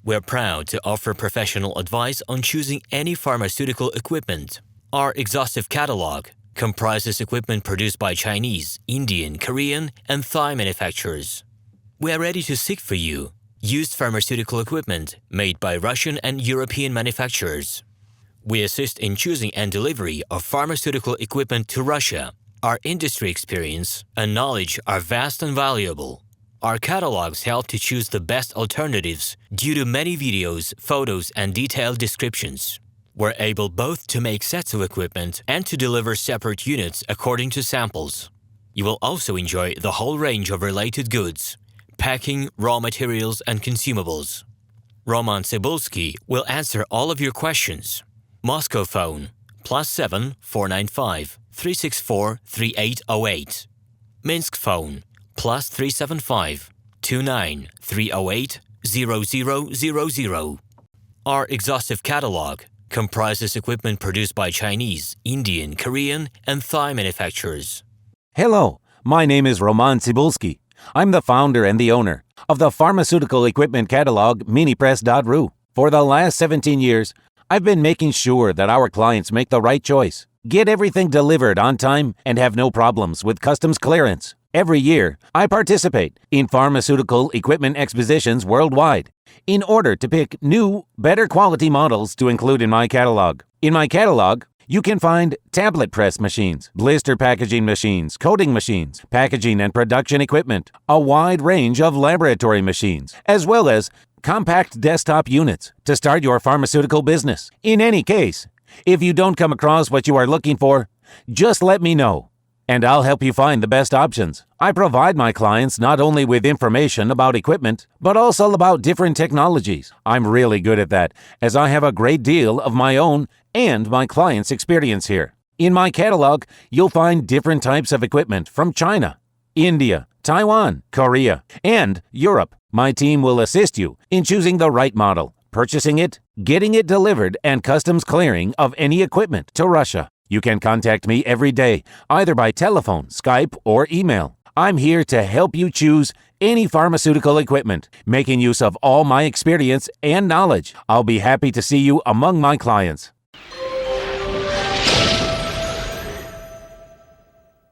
We're proud to offer professional advice on choosing any pharmaceutical equipment. Our exhaustive catalog comprises equipment produced by Chinese, Indian, Korean, and Thai manufacturers. We are ready to seek for you used pharmaceutical equipment made by Russian and European manufacturers. We assist in choosing and delivery of pharmaceutical equipment to Russia. Our industry experience and knowledge are vast and valuable. Our catalogs help to choose the best alternatives due to many videos, photos, and detailed descriptions. We're able both to make sets of equipment and to deliver separate units according to samples. You will also enjoy the whole range of related goods, packing, raw materials, and consumables. RomanTsibulsky will answer all of your questions. Moscow phone +7 495 364 3808. Minsk phone +375 29 308 0000. Our exhaustive catalog comprises equipment produced by Chinese, Indian, Korean, and Thai manufacturers. Hello, my name is RomanTsibulsky. I'm the founder and the owner of the pharmaceutical equipment catalog Minipress.ru. For the last 17 years, I've been making sure that our clients make the right choice, get everything delivered on time, and have no problems with customs clearance. Every year, I participate in pharmaceutical equipment expositions worldwide in order to pick new, better quality models to include in my catalog. In my catalog, you can find tablet press machines, blister packaging machines, coating machines, packaging and production equipment, a wide range of laboratory machines, as well as compact desktop units to start your pharmaceutical business. In any case, if you don't come across what you are looking for, just let me know, and I'll help you find the best options. I provide my clients not only with information about equipment, but also about different technologies. I'm really good at that, as I have a great deal of my own and my clients' experience here. In my catalog, you'll find different types of equipment from China, India, Taiwan, Korea, and Europe. My team will assist you in choosing the right model, purchasing it, getting it delivered, and customs clearing of any equipment to Russia. You can contact me every day, either by telephone, Skype, or email. I'm here to help you choose any pharmaceutical equipment, making use of all my experience and knowledge. I'll be happy to see you among my clients.